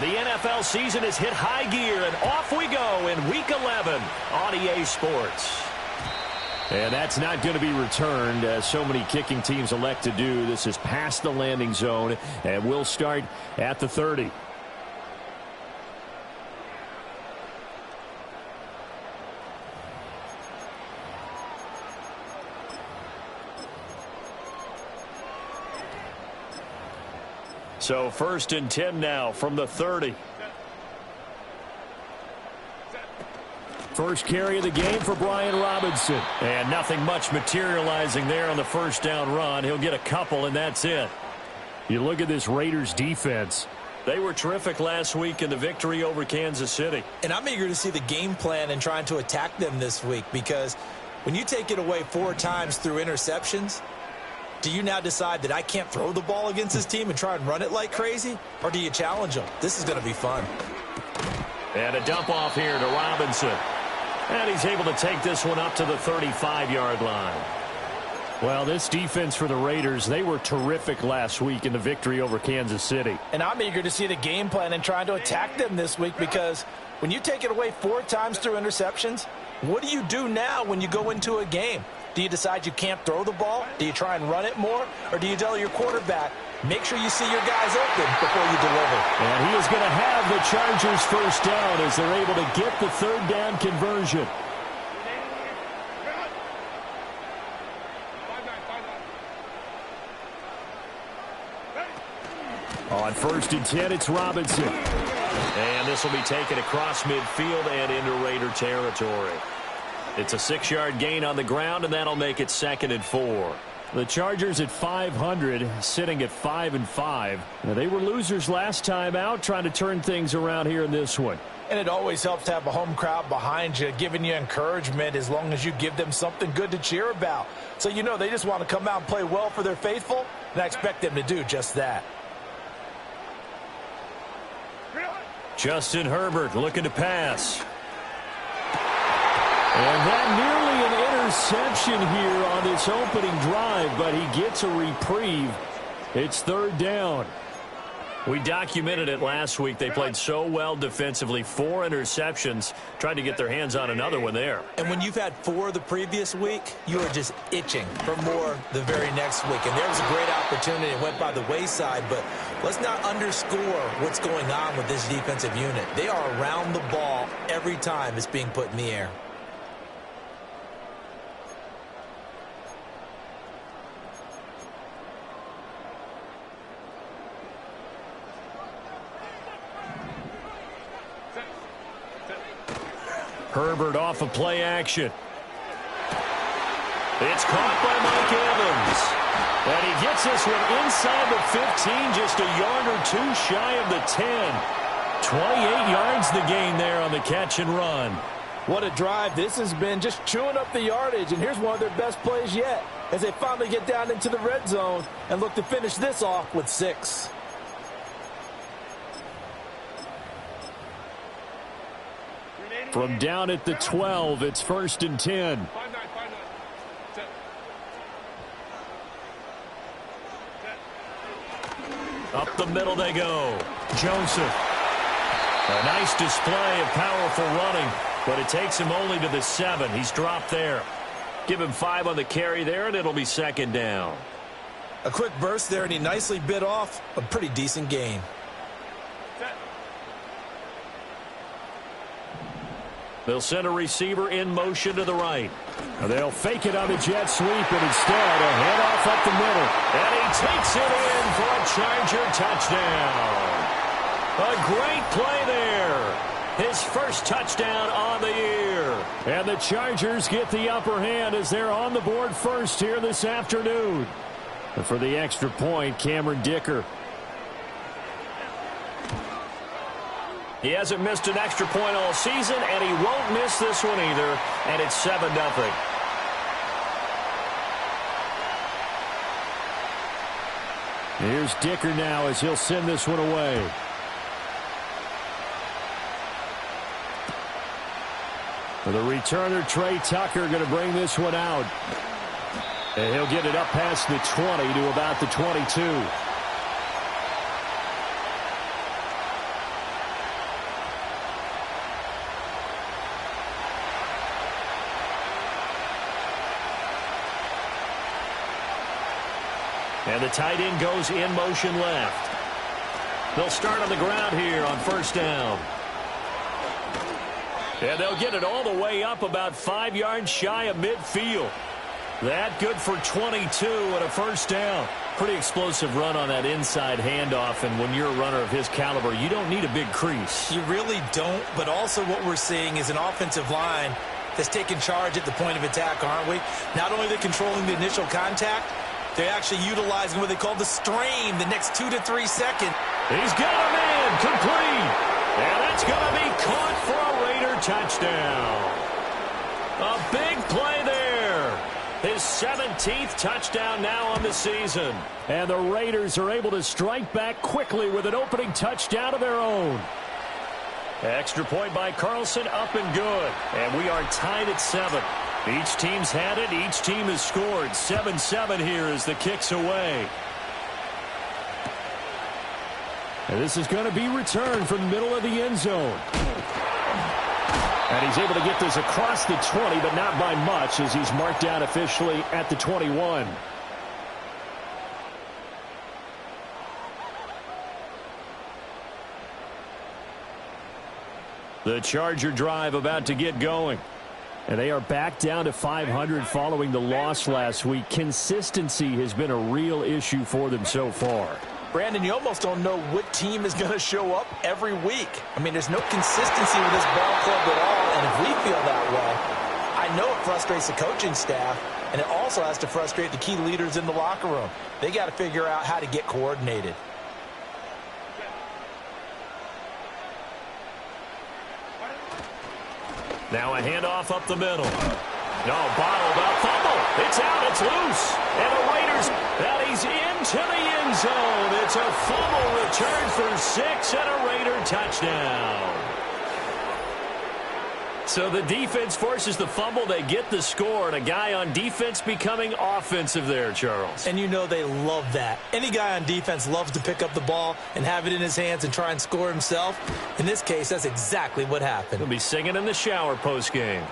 The NFL season has hit high gear, and off we go in Week 11 on EA Sports. And that's not going to be returned, as so many kicking teams elect to do. This is past the landing zone, and we'll start at the 30. So 1st and 10 now from the 30. First carry of the game for Brian Robinson. And nothing much materializing there on the first down run. He'll get a couple, and that's it. You look at this Raiders defense. They were terrific last week in the victory over Kansas City. And I'm eager to see the game plan and trying to attack them this week, because when you take it away 4 times through interceptions, do you now decide that I can't throw the ball against this team and try and run it like crazy? Or do you challenge them? This is going to be fun. And a dump off here to Robinson. And he's able to take this one up to the 35-yard line. Well, this defense for the Raiders, they were terrific last week in the victory over Kansas City. And I'm eager to see the game plan and trying to attack them this week, because when you take it away 4 times through interceptions, what do you do now when you go into a game? Do you decide you can't throw the ball? Do you try and run it more? Or do you tell your quarterback, make sure you see your guys open before you deliver? And he is going to have the Chargers first down as they're able to get the 3rd down conversion. On 1st and 10, it's Robinson. And this will be taken across midfield and into Raider territory. It's a 6-yard gain on the ground, and that'll make it 2nd and 4. The Chargers at 500, sitting at 5-5. Now, they were losers last time out, trying to turn things around here in this one. And it always helps to have a home crowd behind you, giving you encouragement as long as you give them something good to cheer about. So you know they just want to come out and play well for their faithful, and I expect them to do just that. Justin Herbert looking to pass. And that nearly an interception here on this opening drive, but he gets a reprieve. It's 3rd down. We documented it last week. They played so well defensively. 4 interceptions. Tried to get their hands on another one there. And when you've had 4 the previous week, you are just itching for more the very next week. And there was a great opportunity. It went by the wayside, but let's not underscore what's going on with this defensive unit. They are around the ball every time it's being put in the air. Herbert off of play action. It's caught by Mike Evans. And he gets this one inside the 15, just a yard or 2 shy of the 10. 28 yards the gain there on the catch and run. What a drive this has been, just chewing up the yardage. And here's one of their best plays yet, as they finally get down into the red zone and look to finish this off with 6. From down at the 12, it's 1st and 10. Up the middle they go. Joseph. A nice display of powerful running, but it takes him only to the 7. He's dropped there. Give him 5 on the carry there, and it'll be 2nd down. A quick burst there, and he nicely bit off a pretty decent gain. They'll send a receiver in motion to the right. They'll fake it on the jet sweep, and instead a handoff up the middle. And he takes it in for a Charger touchdown. A great play there. His first touchdown on the year. And the Chargers get the upper hand as they're on the board first here this afternoon. And for the extra point, Cameron Dicker. He hasn't missed an extra point all season, and he won't miss this one either. And it's 7-0. Here's Dicker now as he'll send this one away. For the returner, Trey Tucker, going to bring this one out. And he'll get it up past the 20 to about the 22. And the tight end goes in motion left. They'll start on the ground here on first down. And they'll get it all the way up about 5 yards shy of midfield. That good for 22 and a first down. Pretty explosive run on that inside handoff, and when you're a runner of his caliber, you don't need a big crease. You really don't, but also what we're seeing is an offensive line that's taking charge at the point of attack, aren't we? Not only are they controlling the initial contact, they're actually utilizing what they call the strain the next 2 to 3 seconds. He's got a man complete. And that's going to be caught for a Raider touchdown. A big play there. His 17th touchdown now on the season. And the Raiders are able to strike back quickly with an opening touchdown of their own. Extra point by Carlson, up and good. And we are tied at 7. Each team's had it. Each team has scored. 7-7 here as the kick's away. And this is going to be returned from the middle of the end zone. And he's able to get this across the 20, but not by much, as he's marked down officially at the 21. The Charger drive about to get going. And they are back down to 500 following the loss last week. Consistency has been a real issue for them so far. Brandon, you almost don't know what team is going to show up every week. I mean, there's no consistency with this ball club at all, and if we feel that way, I know it frustrates the coaching staff, and it also has to frustrate the key leaders in the locker room. They got to figure out how to get coordinated. Now a handoff up the middle. No, bottled up, fumble. It's out, it's loose. And the Raiders, that he's into the end zone. It's a fumble return for 6 and a Raider touchdown. So the defense forces the fumble. They get the score, and a guy on defense becoming offensive there, Charles. And you know they love that. Any guy on defense loves to pick up the ball and have it in his hands and try and score himself. In this case, that's exactly what happened. He'll be singing in the shower postgame.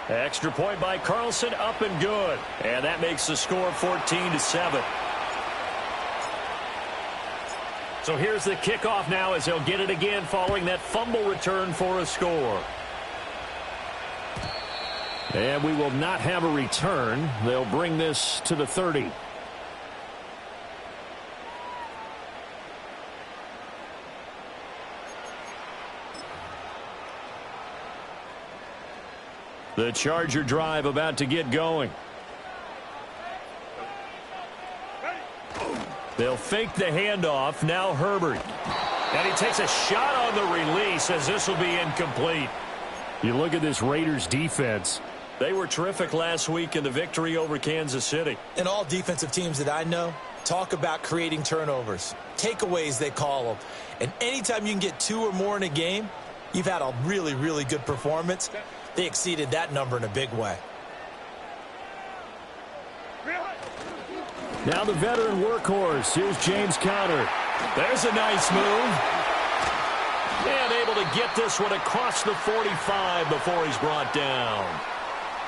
Extra point by Carlson, up and good. And that makes the score 14-7. So here's the kickoff now as they'll get it again following that fumble return for a score. And we will not have a return. They'll bring this to the 30. The Charger drive about to get going. They'll fake the handoff. Now Herbert. And he takes a shot on the release as this will be incomplete. You look at this Raiders defense. They were terrific last week in the victory over Kansas City. And all defensive teams that I know talk about creating turnovers. Takeaways, they call them. And anytime you can get 2 or more in a game, you've had a really, really good performance. They exceeded that number in a big way. Now the veteran workhorse. Here's James Conner. There's a nice move. And able to get this one across the 45 before he's brought down.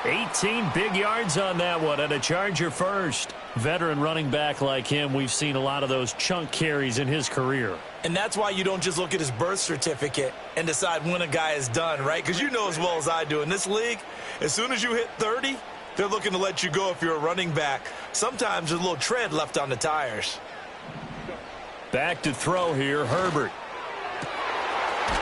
18 big yards on that one, and a Charger first. Veteran running back like him, we've seen a lot of those chunk carries in his career. And that's why you don't just look at his birth certificate and decide when a guy is done, right? Because you know as well as I do, in this league, as soon as you hit 30, they're looking to let you go if you're a running back. Sometimes there's a little tread left on the tires. Back to throw here, Herbert.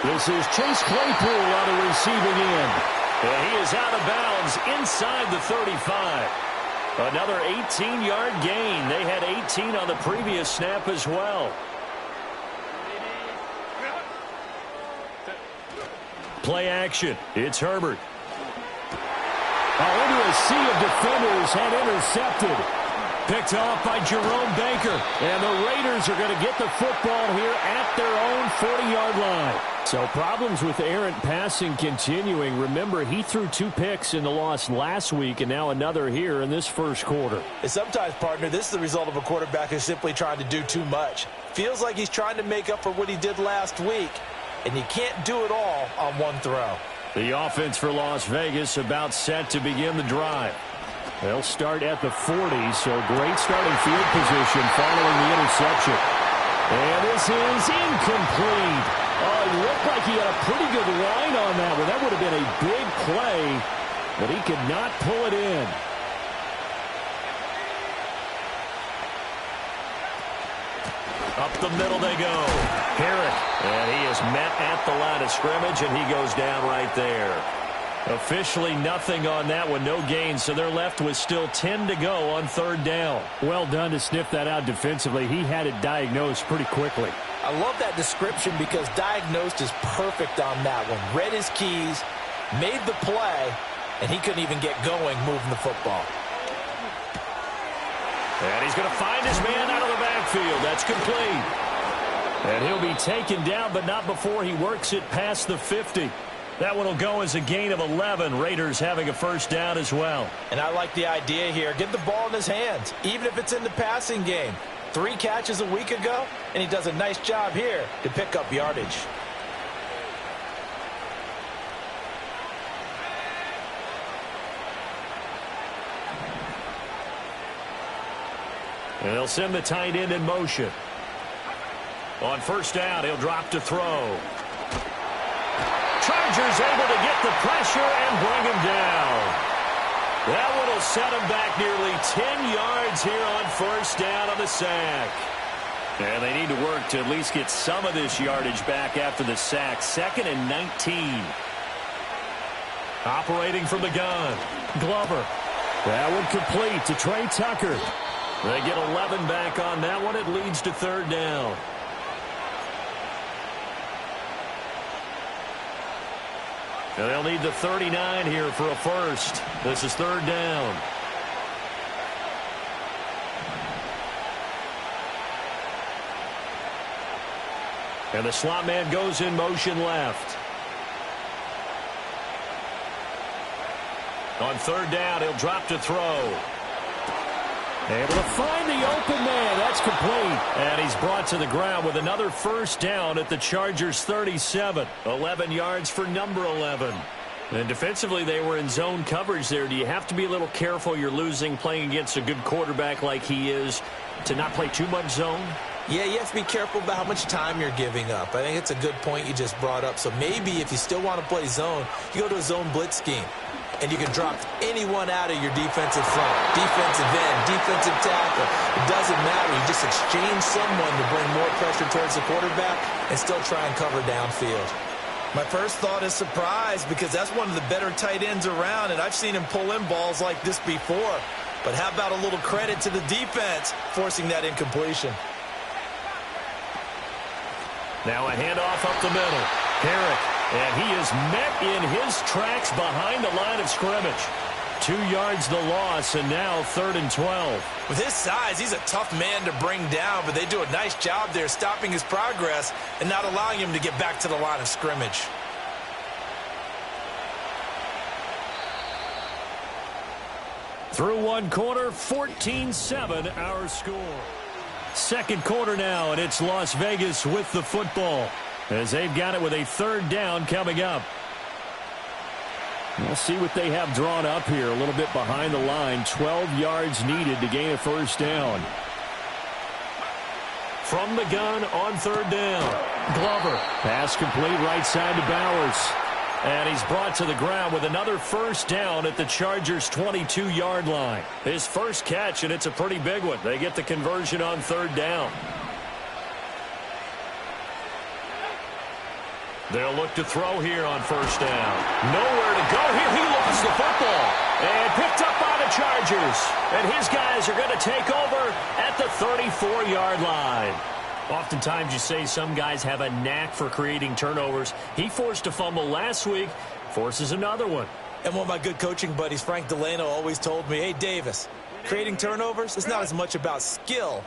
This is Chase Claypool on the receiving end. And he is out of bounds inside the 35. Another 18-yard gain. They had 18 on the previous snap as well. Play action. It's Herbert. Into a sea of defenders and intercepted. Picked off by Jerome Baker. And the Raiders are going to get the football here at their own 40-yard line. So problems with errant passing continuing. Remember, he threw 2 picks in the loss last week and now another here in this first quarter. And sometimes, partner, this is the result of a quarterback who's simply trying to do too much. Feels like he's trying to make up for what he did last week, and you can't do it all on one throw. The offense for Las Vegas about set to begin the drive. They'll start at the 40, so great starting field position following the interception. And this is incomplete. Oh, it looked like he had a pretty good line on that one. That would have been a big play, but he could not pull it in. Up the middle they go. Herrick. And he is met at the line of scrimmage, and he goes down right there. Officially nothing on that one. No gain, so they're left with still 10 to go on third down. Well done to sniff that out defensively. He had it diagnosed pretty quickly. I love that description because diagnosed is perfect on that one. Read his keys, made the play, and he couldn't even get going moving the football. And he's going to find his man out of the backfield. That's complete. And he'll be taken down, but not before he works it past the 50. That one will go as a gain of 11. Raiders having a first down as well. And I like the idea here. Get the ball in his hands, even if it's in the passing game. 3 catches a week ago, and he does a nice job here to pick up yardage. And they'll send the tight end in motion. On first down, he'll drop to throw. Chargers able to get the pressure and bring him down. That one will set him back nearly 10 yards here on first down on the sack. And they need to work to at least get some of this yardage back after the sack. 2nd and 19. Operating from the gun. Glover. That one complete to Trey Tucker. They get 11 back on that one. It leads to third down. And they'll need the 39 here for a first. This is third down. And the slot man goes in motion left. On third down, he'll drop to throw. Able to find the open man. That's complete. And he's brought to the ground with another first down at the Chargers' 37. 11 yards for number 11. And defensively, they were in zone coverage there. Do you have to be a little careful? You're losing playing against a good quarterback like he is to not play too much zone? Yeah, you have to be careful about how much time you're giving up. I think it's a good point you just brought up. So maybe if you still want to play zone, you go to a zone blitz scheme. And you can drop anyone out of your defensive front. Defensive end, defensive tackle. It doesn't matter. You just exchange someone to bring more pressure towards the quarterback and still try and cover downfield. My first thought is surprise because that's one of the better tight ends around, and I've seen him pull in balls like this before. But how about a little credit to the defense forcing that incompletion? Now a handoff up the middle. Herrick, and he is met in his tracks behind the line of scrimmage. 2 yards the loss, and now 3rd and 12. With his size, he's a tough man to bring down, but they do a nice job there stopping his progress and not allowing him to get back to the line of scrimmage. Through one quarter, 14-7 our score. Second quarter now, and it's Las Vegas with the football as they've got it with a third down coming up. We'll see what they have drawn up here. A little bit behind the line. 12 yards needed to gain a first down. From the gun on third down. Glover. Pass complete right side to Bowers. And he's brought to the ground with another first down at the Chargers' 22-yard line. His first catch, and it's a pretty big one. They get the conversion on third down. They'll look to throw here on first down. Nowhere to go here. He lost the football and picked up by the Chargers. And his guys are going to take over at the 34-yard line. Oftentimes you say some guys have a knack for creating turnovers. He forced a fumble last week, forces another one. And one of my good coaching buddies, Frank Delano, always told me, hey, Davis, creating turnovers is not as much about skill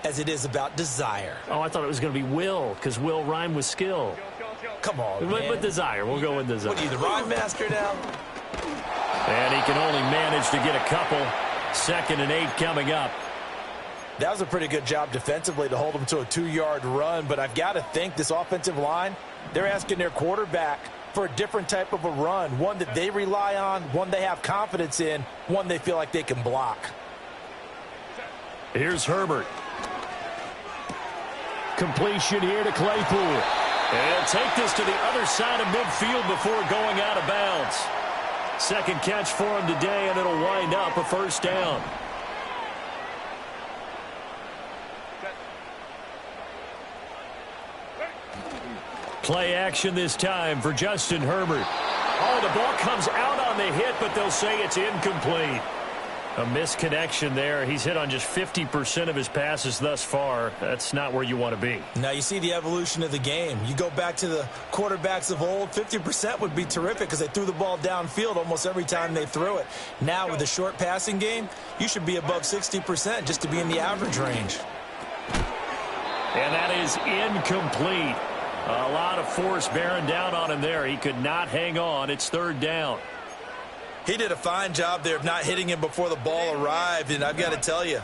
as it is about desire. Oh, I thought it was going to be will, because will rhyme with skill. Come on, man. With desire. We'll go with desire. What are you, the rhyme master now? And he can only manage to get a couple. 2nd and 8 coming up. That was a pretty good job defensively to hold them to a 2-yard run, but I've got to think this offensive line, they're asking their quarterback for a different type of a run, one that they rely on, one they have confidence in, one they feel like they can block. Here's Herbert. Completion here to Claypool. And he'll take this to the other side of midfield before going out of bounds. Second catch for him today, and it'll wind up a first down. Play action this time for Justin Herbert. Oh, the ball comes out on the hit, but they'll say it's incomplete. A misconnection there. He's hit on just 50% of his passes thus far. That's not where you want to be. Now you see the evolution of the game. You go back to the quarterbacks of old, 50% would be terrific because they threw the ball downfield almost every time they threw it. Now with the short passing game, you should be above 60% just to be in the average range. And that is incomplete. A lot of force bearing down on him there. He could not hang on. It's third down. He did a fine job there of not hitting him before the ball arrived, and I've got to tell you,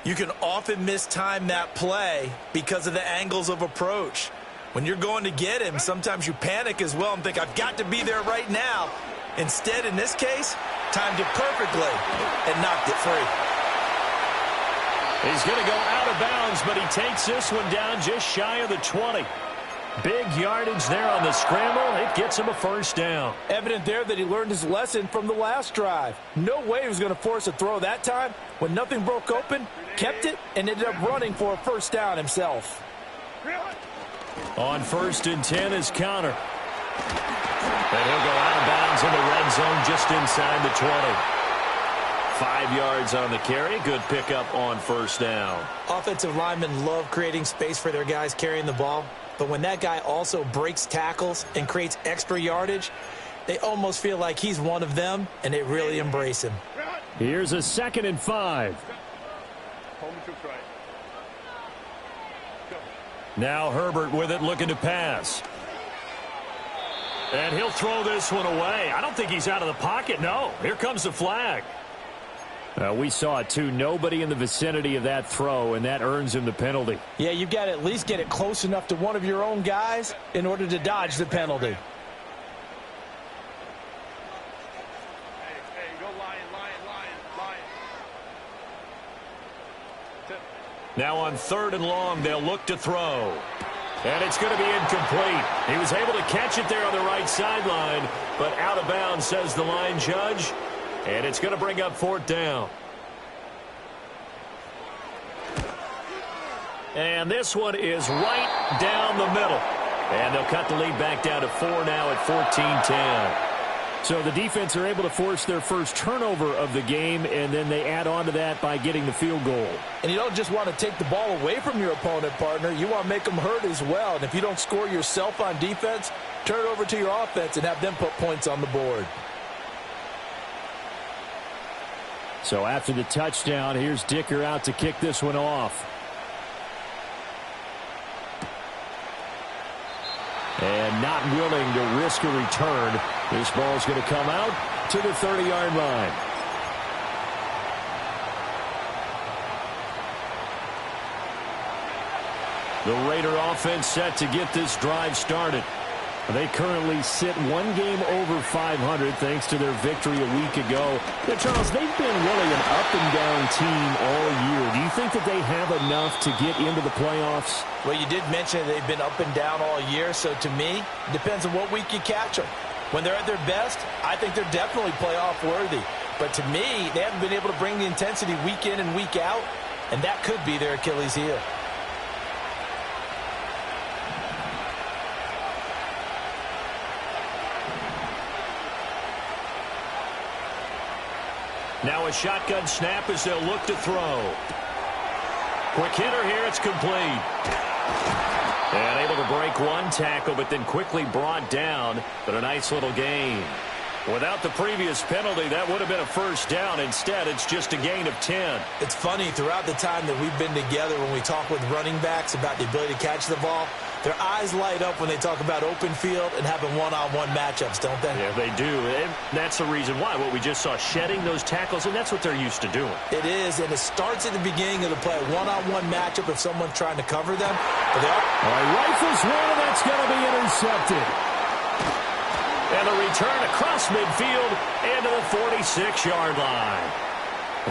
you can often mistime that play because of the angles of approach. When you're going to get him, sometimes you panic as well and think, I've got to be there right now. Instead, in this case, timed it perfectly and knocked it free. He's going to go out of bounds, but he takes this one down just shy of the 20. Big yardage there on the scramble. It gets him a first down. Evident there that he learned his lesson from the last drive. No way he was going to force a throw that time. When nothing broke open, kept it, and ended up running for a first down himself. On 1st and 10 is Connor. And he'll go out of bounds in the red zone just inside the 20. 5 yards on the carry. Good pickup on first down. Offensive linemen love creating space for their guys carrying the ball. But when that guy also breaks tackles and creates extra yardage, they almost feel like he's one of them, and they really embrace him. Here's a 2nd and 5. Now Herbert with it, looking to pass. And he'll throw this one away. I don't think he's out of the pocket. No, here comes the flag. We saw it, too. Nobody in the vicinity of that throw, and that earns him the penalty. Yeah, you've got to at least get it close enough to one of your own guys in order to dodge the penalty. Hey, go Lion. Now on 3rd and long, they'll look to throw. And it's going to be incomplete. He was able to catch it there on the right sideline, but out of bounds, says the line judge. And it's going to bring up 4th down. And this one is right down the middle. And they'll cut the lead back down to 4 now at 14-10. So the defense are able to force their first turnover of the game, and then they add on to that by getting the field goal. And you don't just want to take the ball away from your opponent, partner. You want to make them hurt as well. And if you don't score yourself on defense, turn it over to your offense and have them put points on the board. So after the touchdown, here's Dicker out to kick this one off. And not willing to risk a return. This ball's going to come out to the 30-yard line. The Raider offense set to get this drive started. They currently sit one game over 500 thanks to their victory a week ago. Now, Charles, they've been really an up-and-down team all year. Do you think that they have enough to get into the playoffs? Well, you did mention they've been up and down all year, so to me, it depends on what week you catch them. When they're at their best, I think they're definitely playoff worthy. But to me, they haven't been able to bring the intensity week in and week out, and that could be their Achilles heel. Now a shotgun snap as they'll look to throw. Quick hitter here, it's complete. And able to break one tackle, but then quickly brought down. But a nice little gain. Without the previous penalty, that would have been a first down. Instead, it's just a gain of 10. It's funny, throughout the time that we've been together, when we talk with running backs about the ability to catch the ball, their eyes light up when they talk about open field and having one-on-one matchups, don't they? Yeah, they do. And that's the reason why. What we just saw, shedding those tackles, and that's what they're used to doing. It is, and it starts at the beginning of the play. One-on-one matchup if someone's trying to cover them. But they are. All right, rifles one, and that's going to be intercepted. And the return across midfield into the 46-yard line.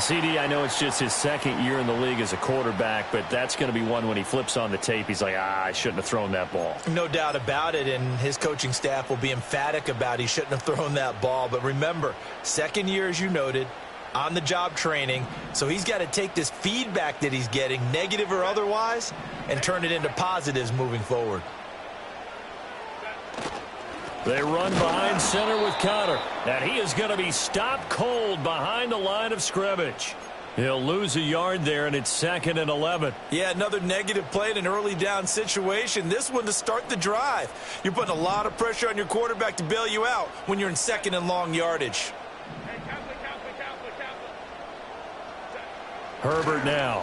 CD, I know it's just his second year in the league as a quarterback, but that's going to be one when he flips on the tape, he's like, I shouldn't have thrown that ball. No doubt about it, and his coaching staff will be emphatic about he shouldn't have thrown that ball. But remember, second year, as you noted, on-the-job training, so he's got to take this feedback that he's getting, negative or otherwise, and turn it into positives moving forward. They run behind center with Connor, and he is going to be stopped cold behind the line of scrimmage. He'll lose a yard there, and it's 2nd and 11. Yeah, another negative play in an early down situation. This one to start the drive. You're putting a lot of pressure on your quarterback to bail you out when you're in 2nd and long yardage. Herbert now.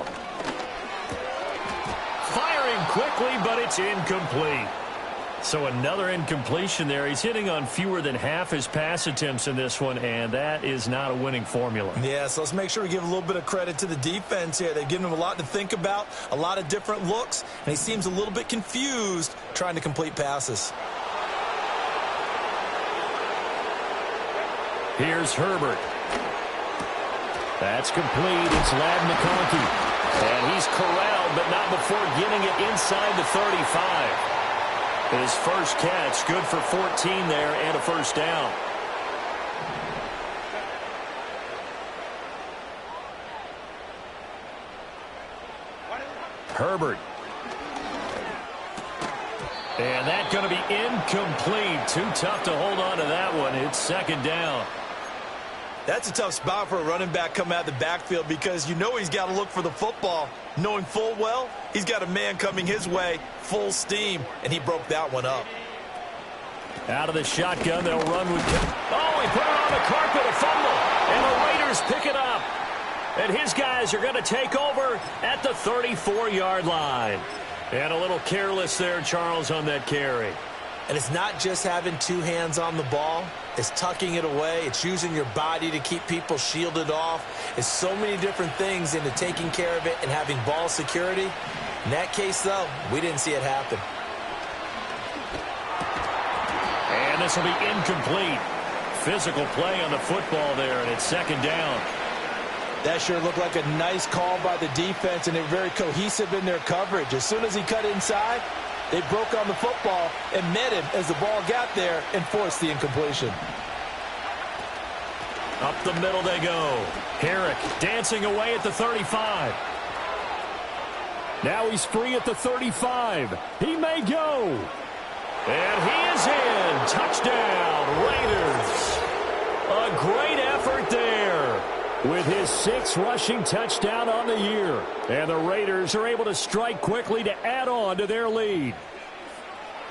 Firing quickly, but it's incomplete. So another incompletion there. He's hitting on fewer than half his pass attempts in this one, and that is not a winning formula. Yeah, so let's make sure we give a little bit of credit to the defense here. They've given him a lot to think about, a lot of different looks, and he seems a little bit confused trying to complete passes. Here's Herbert. That's complete. It's Ladd McConkey. And he's corralled, but not before getting it inside the 35. His first catch, good for 14 there and a first down. Herbert. And that's going to be incomplete. Too tough to hold on to that one. It's 2nd down. That's a tough spot for a running back coming out of the backfield because you know he's got to look for the football, knowing full well he's got a man coming his way, full steam, and he broke that one up. Out of the shotgun, they'll run with... Oh, he put it on the carpet, a fumble, and the Raiders pick it up. And his guys are going to take over at the 34-yard line. And a little careless there, Charles, on that carry. And it's not just having two hands on the ball. It's tucking it away. It's using your body to keep people shielded off. It's so many different things into taking care of it and having ball security. In that case, though, we didn't see it happen. And this will be incomplete. Physical play on the football there, and it's 2nd down. That sure looked like a nice call by the defense, and they're very cohesive in their coverage. As soon as he cut inside, they broke on the football and met him as the ball got there and forced the incompletion. Up the middle they go. Herrick dancing away at the 35. Now he's free at the 35. He may go. And he is in. Touchdown, Raiders. A great effort there with his 6th rushing touchdown on the year. And the Raiders are able to strike quickly to add on to their lead.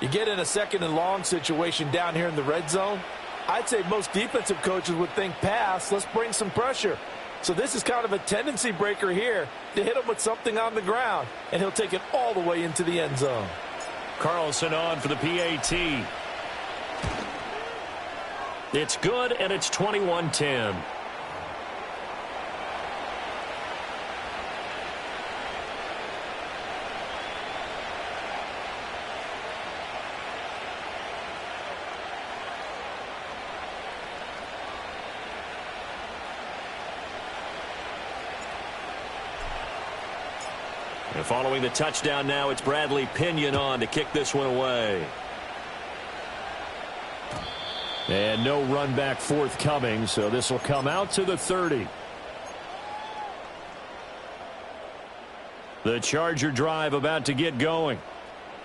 You get in a 2nd and long situation down here in the red zone, I'd say most defensive coaches would think pass, let's bring some pressure. So this is kind of a tendency breaker here to hit him with something on the ground, and he'll take it all the way into the end zone. Carlson on for the PAT. It's good, and it's 21-10. And following the touchdown now, it's Bradley Pinion on to kick this one away. And no run back forthcoming, so this will come out to the 30. The Charger drive about to get going.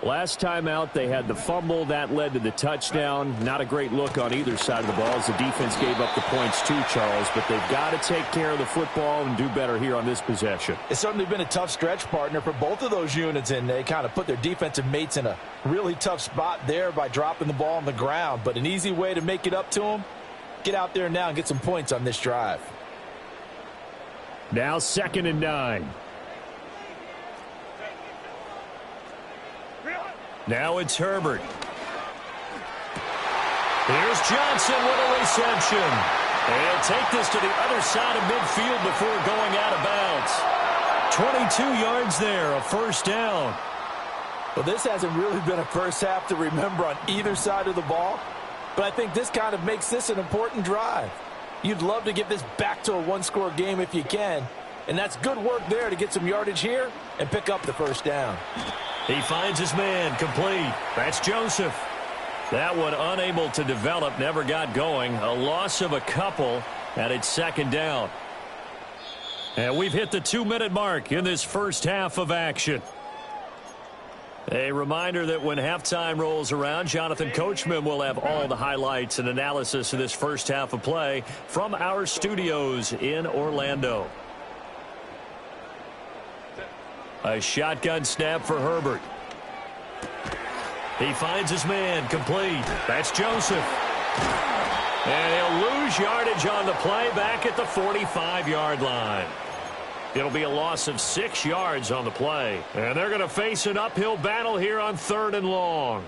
Last time out, they had the fumble. That led to the touchdown. Not a great look on either side of the ball as the defense gave up the points too, Charles. But they've got to take care of the football and do better here on this possession. It's certainly been a tough stretch, partner, for both of those units, and they kind of put their defensive mates in a really tough spot there by dropping the ball on the ground. But an easy way to make it up to them, get out there now and get some points on this drive. Now 2nd and 9. Now it's Herbert. Here's Johnson with a reception. And take this to the other side of midfield before going out of bounds. 22 yards there, a first down. Well, this hasn't really been a first half to remember on either side of the ball. but I think this kind of makes this an important drive. You'd love to get this back to a one-score game if you can, and that's good work there to get some yardage here and pick up the first down. He finds his man, complete. That's Joseph. That one unable to develop, never got going. A loss of a couple, and it's second down. And we've hit the 2-minute mark in this first half of action. A reminder that when halftime rolls around, Jonathan Coachman will have all the highlights and analysis of this first half of play from our studios in Orlando. A shotgun snap for Herbert. He finds his man, complete. That's Joseph. And he'll lose yardage on the play back at the 45-yard line. It'll be a loss of 6 yards on the play. And they're going to face an uphill battle here on 3rd and long.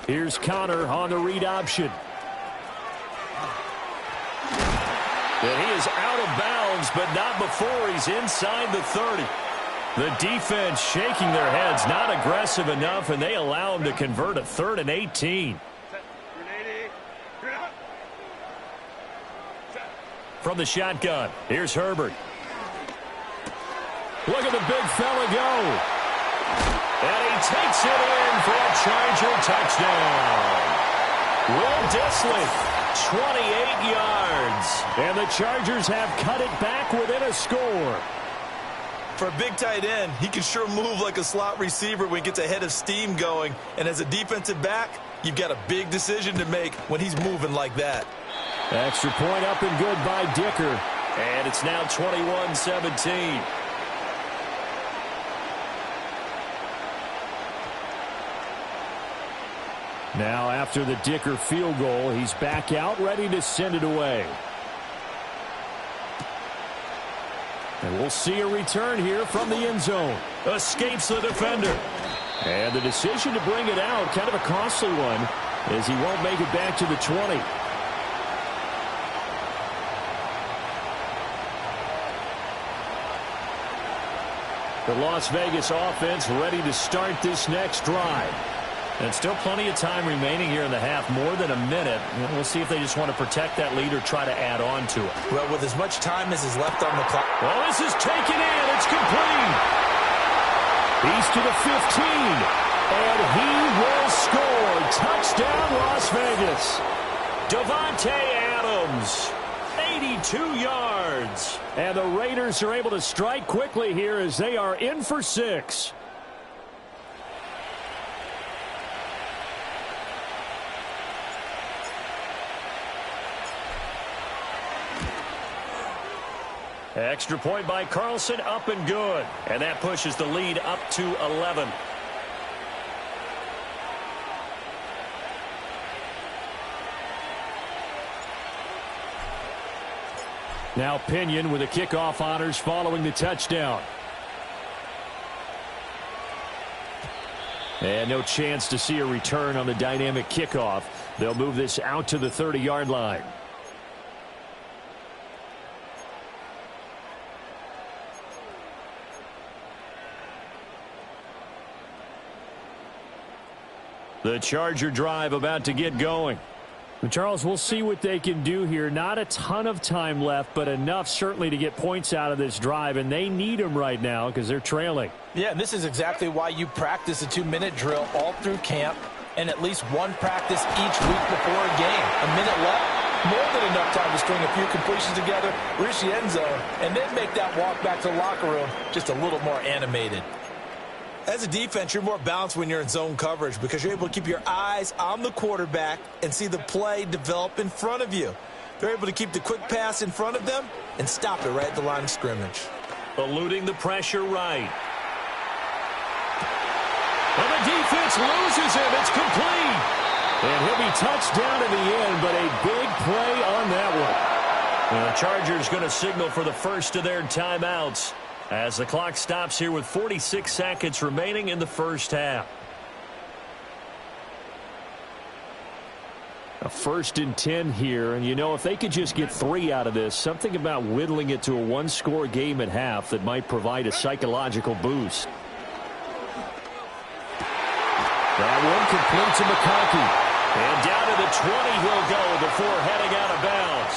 Here's Connor on the read option. And he is out of bounds, but not before he's inside the 30. The defense shaking their heads, not aggressive enough, and they allow him to convert a 3rd and 18. From the shotgun, here's Herbert. Look at the big fella go. And he takes it in for a Charger touchdown. Will Dissly, 28 yards. And the Chargers have cut it back within a score. For a big tight end, he can sure move like a slot receiver when he gets a head of steam going. And as a defensive back, you've got a big decision to make when he's moving like that. Extra point up and good by Dicker. And it's now 21-17. Now after the Dicker field goal, he's back out ready to send it away. And we'll see a return here from the end zone. Escapes the defender. And the decision to bring it out, kind of a costly one, as he won't make it back to the 20. The Las Vegas offense ready to start this next drive. And still plenty of time remaining here in the half, more than a minute. We'll see if they just want to protect that lead or try to add on to it. Well, with as much time as is left on the clock. Well, this is taken in. It's complete. He's to the 15. And he will score. Touchdown, Las Vegas. Davante Adams. 82 yards. And the Raiders are able to strike quickly here as they are in for 6. Extra point by Carlson, up and good. And that pushes the lead up to 11. Now Pinion with the kickoff honors following the touchdown. And no chance to see a return on the dynamic kickoff. They'll move this out to the 30-yard line. The Charger drive about to get going. Charles, we'll see what they can do here. Not a ton of time left, but enough certainly to get points out of this drive, and they need them right now because they're trailing. Yeah, and this is exactly why you practice a 2-minute drill all through camp and at least one practice each week before a game. A minute left, more than enough time to string a few completions together, reach the end zone, and then make that walk back to the locker room just a little more animated. As a defense, you're more balanced when you're in zone coverage because you're able to keep your eyes on the quarterback and see the play develop in front of you. They're able to keep the quick pass in front of them and stop it right at the line of scrimmage. Eluding the pressure right. And the defense loses him. It's complete. And he'll be touched down in the end, but a big play on that one. And the Chargers going to signal for the first of their timeouts as the clock stops here with 46 seconds remaining in the first half. A 1st and 10 here, and you know, if they could just get 3 out of this, something about whittling it to a one-score game at half that might provide a psychological boost. That one complete to McConkey. And down to the 20 he'll go before heading out of bounds.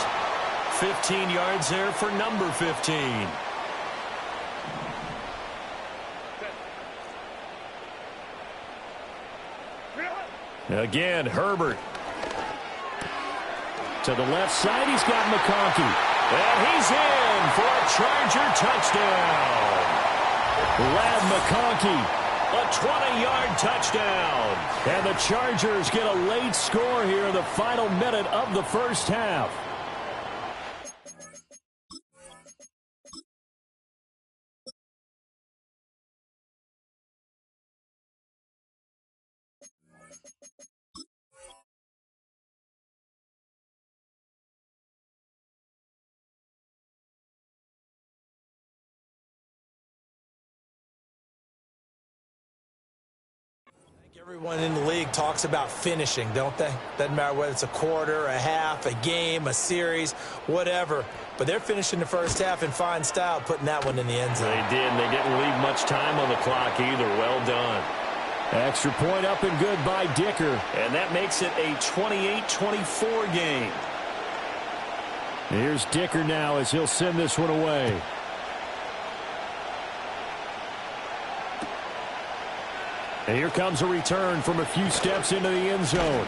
15 yards there for number 15. Again, Herbert. To the left side, he's got McConkey. And he's in for a Charger touchdown. Lad McConkey. A 20-yard touchdown. And the Chargers get a late score here in the final minute of the first half. Everyone in the league talks about finishing, don't they? Doesn't matter whether it's a quarter, a half, a game, a series, whatever. But they're finishing the first half in fine style, putting that one in the end zone. They did, and they didn't leave much time on the clock either. Well done. Extra point up and good by Dicker. And that makes it a 28-24 game. Here's Dicker now as he'll send this one away. And here comes a return from a few steps into the end zone.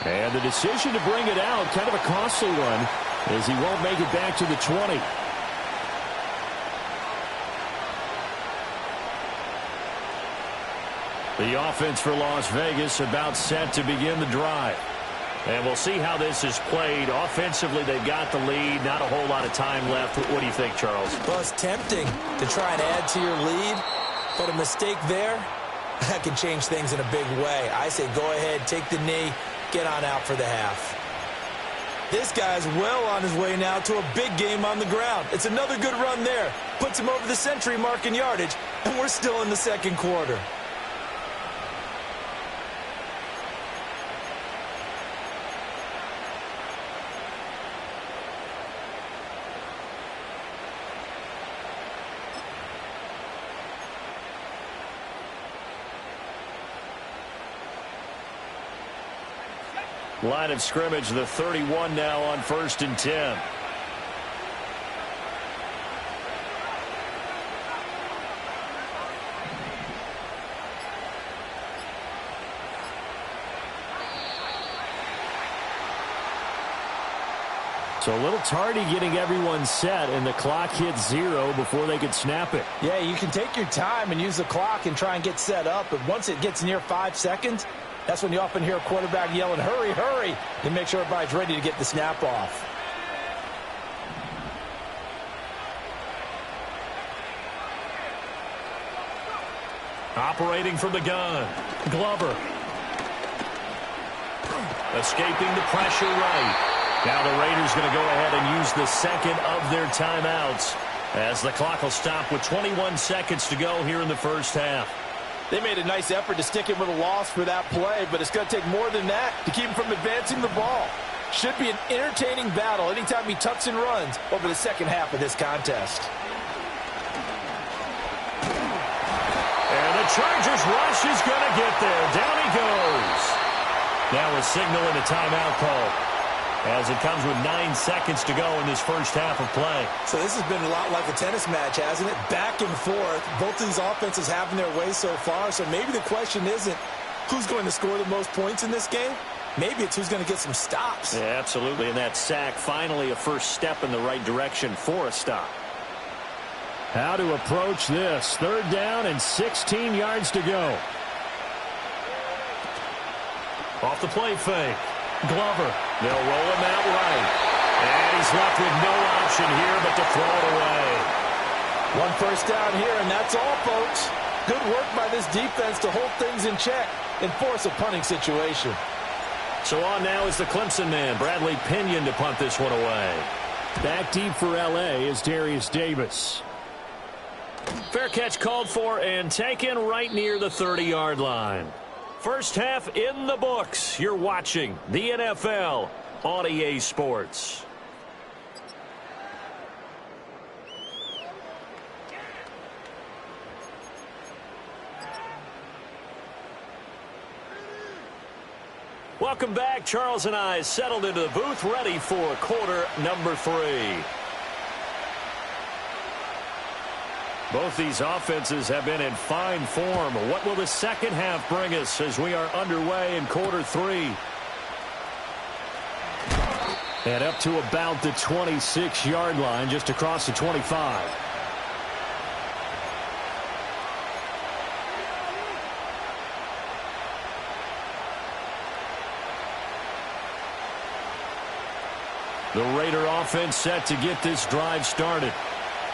And the decision to bring it out, kind of a costly one, as he won't make it back to the 20. The offense for Las Vegas about set to begin the drive. And we'll see how this is played. Offensively, they've got the lead. Not a whole lot of time left. What do you think, Charles? Well, it's tempting to try and add to your lead, but a mistake there, that can change things in a big way. I say go ahead, take the knee, get on out for the half. This guy's well on his way now to a big game on the ground. It's another good run there. Puts him over the century mark in yardage, and we're still in the second quarter. Line of scrimmage, the 31 now on 1st and 10. So a little tardy getting everyone set, and the clock hits 0 before they could snap it. Yeah, you can take your time and use the clock and try and get set up, but once it gets near 5 seconds, that's when you often hear a quarterback yelling, hurry, hurry, and make sure everybody's ready to get the snap off. Operating from the gun, Glover. Escaping the pressure right. Now the Raiders going to go ahead and use the second of their timeouts as the clock will stop with 21 seconds to go here in the first half. They made a nice effort to stick it with a loss for that play, but it's going to take more than that to keep him from advancing the ball. Should be an entertaining battle anytime he tucks and runs over the second half of this contest. And the Chargers rush is going to get there. Down he goes. Now a signal and a timeout call, as it comes with 9 seconds to go in this first half of play. So this has been a lot like a tennis match, hasn't it? Back and forth. Both of these offenses having their way so far. So maybe the question isn't who's going to score the most points in this game. Maybe it's who's going to get some stops. Yeah, absolutely. And that sack, finally a first step in the right direction for a stop. How to approach this. 3rd down and 16 yards to go. Off the play fake. Glover. They'll roll him out right. And he's left with no option here but to throw it away. 1 first down here, and that's all, folks. Good work by this defense to hold things in check and force a punting situation. So on now is the Clemson man, Bradley Pinion, to punt this one away. Back deep for L.A. is Darius Davis. Fair catch called for and taken right near the 30-yard line. First half in the books. You're watching the NFL on EA Sports. Welcome back. Charles and I settled into the booth, ready for quarter number 3. Both these offenses have been in fine form. What will the second half bring us as we are underway in quarter 3? And up to about the 26-yard line, just across the 25. The Raider offense set to get this drive started.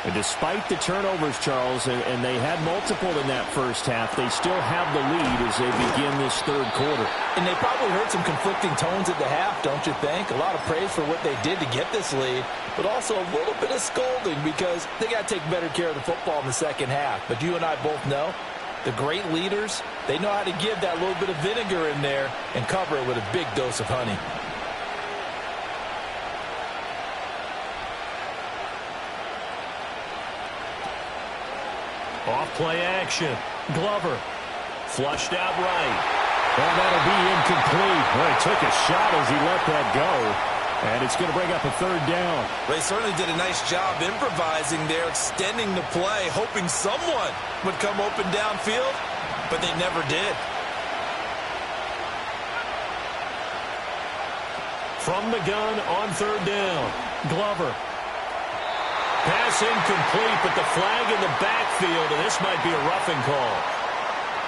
And despite the turnovers, Charles, and they had multiple in that first half, they still have the lead as they begin this third quarter. And they probably heard some conflicting tones at the half, don't you think? A lot of praise for what they did to get this lead, but also a little bit of scolding because they got to take better care of the football in the second half. But you and I both know the great leaders, they know how to give that little bit of vinegar in there and cover it with a big dose of honey. Off-play action. Glover. Flushed out right. And that'll be incomplete. Well, he took a shot as he let that go. And it's going to bring up a third down. They certainly did a nice job improvising there, extending the play, hoping someone would come open downfield, but they never did. From the gun on third down. Glover. Pass incomplete, but the flag in the backfield, and this might be a roughing call.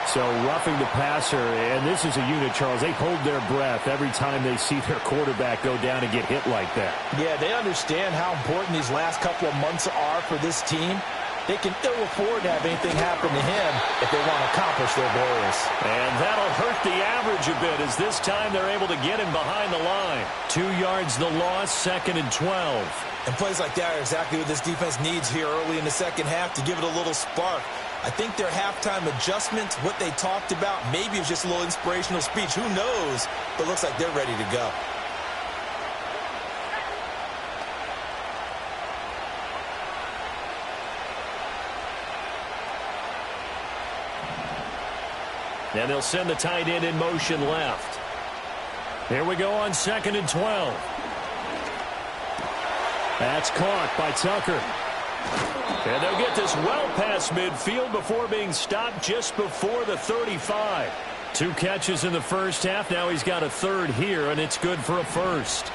So roughing the passer, and this is a unit, Charles. They hold their breath every time they see their quarterback go down and get hit like that. Yeah, they understand how important these last couple of months are for this team. They can ill afford to have anything happen to him if they want to accomplish their goals. And that'll hurt the average a bit as this time they're able to get him behind the line. 2 yards the loss, 2nd and 12. And plays like that are exactly what this defense needs here early in the second half to give it a little spark. I think their halftime adjustments, what they talked about, maybe it was just a little inspirational speech. Who knows? But it looks like they're ready to go. Now they'll send the tight end in motion left. Here we go on 2nd and 12. That's caught by Tucker. And they'll get this well past midfield before being stopped just before the 35. 2 catches in the first half. Now he's got a third here, and it's good for a first.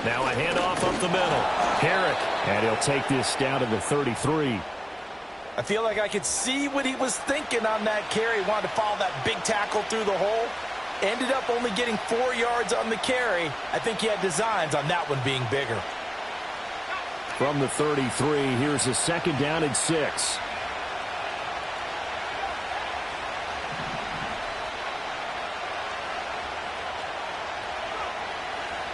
Now a handoff up the middle. Herrick. And he'll take this down to the 33. I feel like I could see what he was thinking on that carry. He wanted to follow that big tackle through the hole. Ended up only getting 4 yards on the carry. I think he had designs on that one being bigger. From the 33, here's a 2nd down and 6.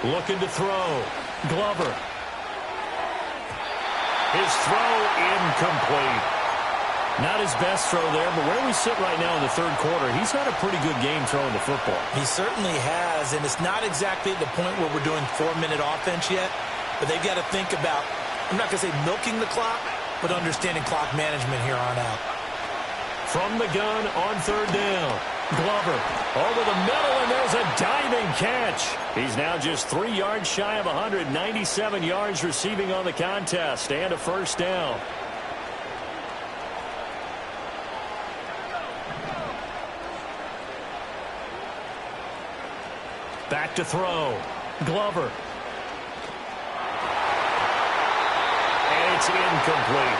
Looking to throw. Glover. His throw incomplete. Not his best throw there, but where we sit right now in the third quarter, he's had a pretty good game throwing the football. He certainly has, and it's not exactly at the point where we're doing 4-minute offense yet, but they've got to think about, I'm not going to say milking the clock, but understanding clock management here on out. From the gun on third down. Glover over the middle, and there's a diving catch. He's now just 3 yards shy of 197 yards receiving on the contest, and a first down. Back to throw. Glover. And it's incomplete.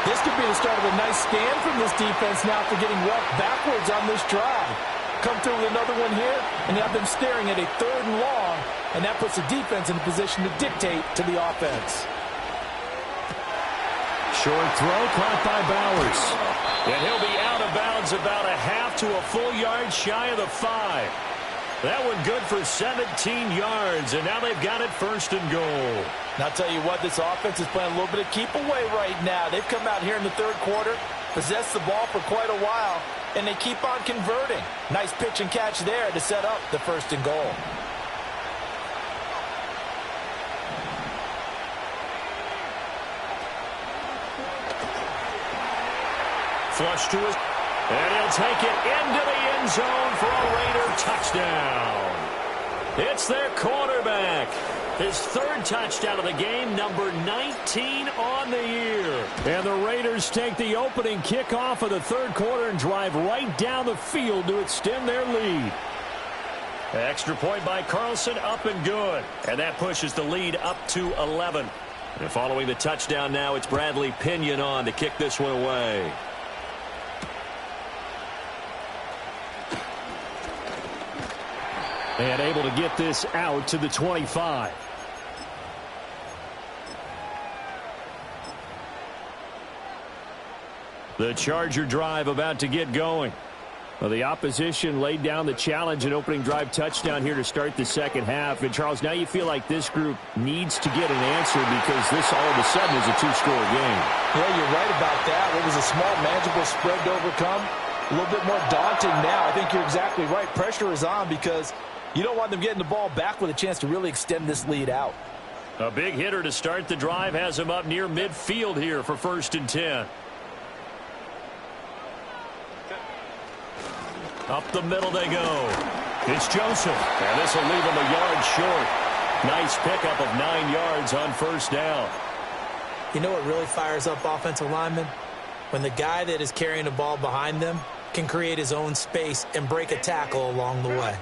This could be the start of a nice stand from this defense now after getting roughed backwards on this drive. Come through with another one here, and have them staring at a 3rd and long, and that puts the defense in a position to dictate to the offense. Short throw caught by Bowers. And he'll be out of bounds about a half to a full yard shy of the 5. That one good for 17 yards, and now they've got it 1st and goal. And I'll tell you what, this offense is playing a little bit of keep away right now. They've come out here in the third quarter, possessed the ball for quite a while, and they keep on converting. Nice pitch and catch there to set up the 1st and goal. Flush to his... And he'll take it into the end zone for a Raider touchdown. It's their quarterback. His third touchdown of the game, number 19 on the year. And the Raiders take the opening kickoff of the third quarter and drive right down the field to extend their lead. Extra point by Carlson, up and good. And that pushes the lead up to 11. And following the touchdown now, it's Bradley Pinion on to kick this one away. And able to get this out to the 25. The Charger drive about to get going. Well, the opposition laid down the challenge and opening drive touchdown here to start the second half. And, Charles, now you feel like this group needs to get an answer because this all of a sudden is a two-score game. Yeah, you're right about that. What was a small, manageable spread to overcome? A little bit more daunting now. I think you're exactly right. Pressure is on because you don't want them getting the ball back with a chance to really extend this lead out. A big hitter to start the drive has him up near midfield here for 1st and 10. Up the middle they go. It's Joseph. And this will leave him a yard short. Nice pickup of 9 yards on 1st down. You know what really fires up offensive linemen? When the guy that is carrying the ball behind them can create his own space and break a tackle along the way.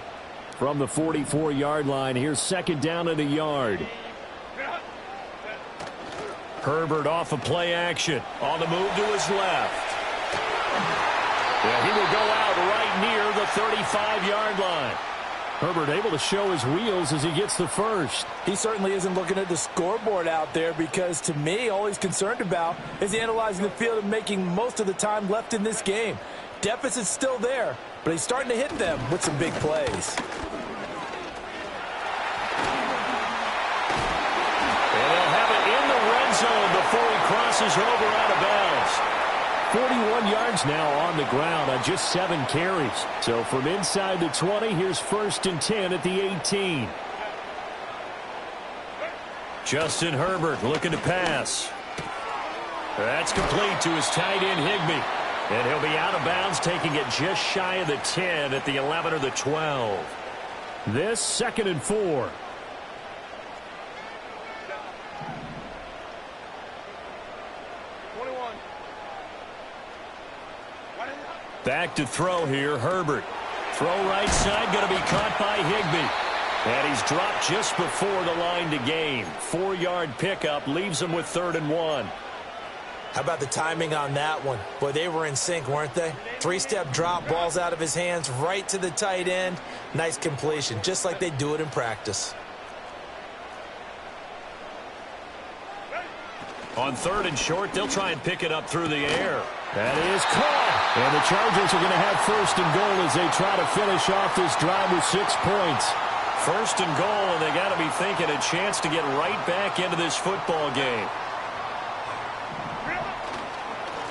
From the 44-yard line, here's 2nd down and a yard. Herbert off of play action. On the move to his left. Yeah, he will go out right near the 35-yard line. Herbert able to show his wheels as he gets the first. He certainly isn't looking at the scoreboard out there because, to me, all he's concerned about is analyzing the field and making most of the time left in this game. Deficit's still there, but he's starting to hit them with some big plays. And he'll have it in the red zone before he crosses over out of bounds. 41 yards now on the ground on just 7 carries. So from inside the 20, here's 1st and 10 at the 18. Justin Herbert looking to pass. That's complete to his tight end, Higbee. And he'll be out of bounds, taking it just shy of the 10 at the 11 or the 12. This 2nd and 4. Back to throw here, Herbert. Throw right side, going to be caught by Higbee. And he's dropped just before the line to gain. 4-yard pickup leaves him with 3rd and 1. How about the timing on that one? Boy, they were in sync, weren't they? 3-step drop, balls out of his hands, right to the tight end. Nice completion, just like they do it in practice. On 3rd and short, they'll try and pick it up through the air. That is caught. And the Chargers are going to have 1st and goal as they try to finish off this drive with 6 points. 1st and goal, and they got to be thinking a chance to get right back into this football game.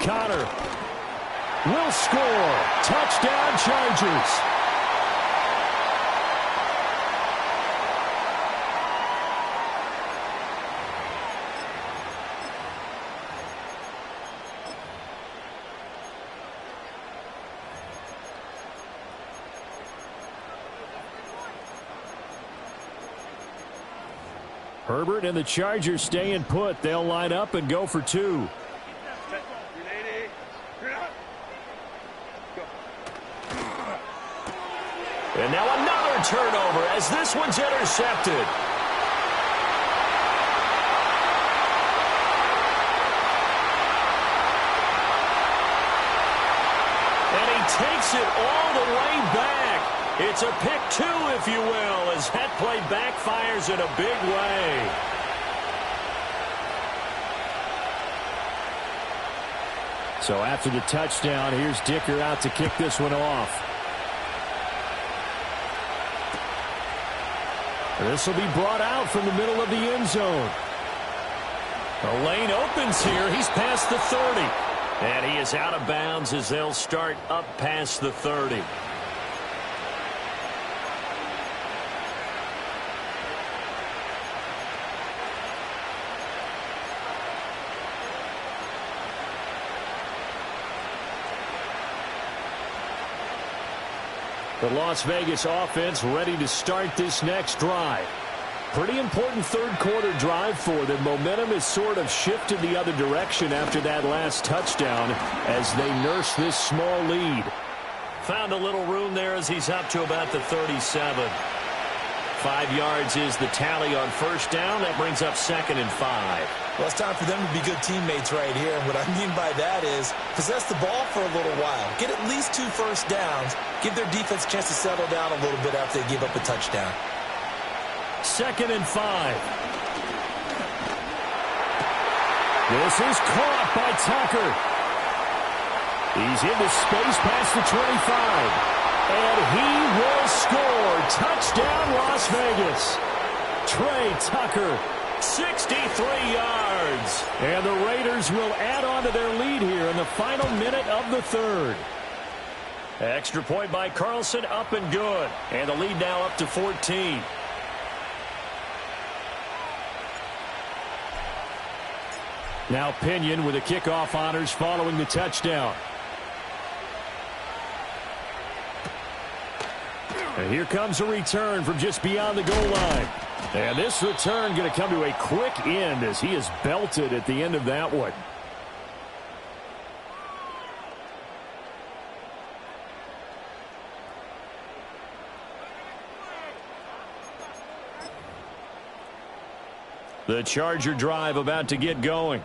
Connor will score. Touchdown, Chargers. Herbert and the Chargers staying put. They'll line up and go for 2. And now another turnover as this one's intercepted. And he takes it all the way back. It's a pick 2, if you will, as that play backfires in a big way. So after the touchdown, here's Dicker out to kick this one off. This will be brought out from the middle of the end zone. The lane opens here. He's past the 30. And he is out of bounds as they'll start up past the 30. The Las Vegas offense ready to start this next drive. Pretty important third-quarter drive for them. Momentum has sort of shifted the other direction after that last touchdown as they nurse this small lead. Found a little room there as he's up to about the 37. 5 yards is the tally on first down. That brings up 2nd and 5. Well, it's time for them to be good teammates right here. And what I mean by that is possess the ball for a little while. Get at least 2 first downs. Give their defense a chance to settle down a little bit after they give up a touchdown. 2nd and 5. This is caught by Tucker. He's into space past the 25. And he will score. Touchdown, Las Vegas. Trey Tucker, 63 yards. And the Raiders will add on to their lead here in the final minute of the third. Extra point by Carlson, up and good. And the lead now up to 14. Now Pinion with the kickoff honors following the touchdown. And here comes a return from just beyond the goal line. And this return going to come to a quick end as he is belted at the end of that one. The Charger drive about to get going.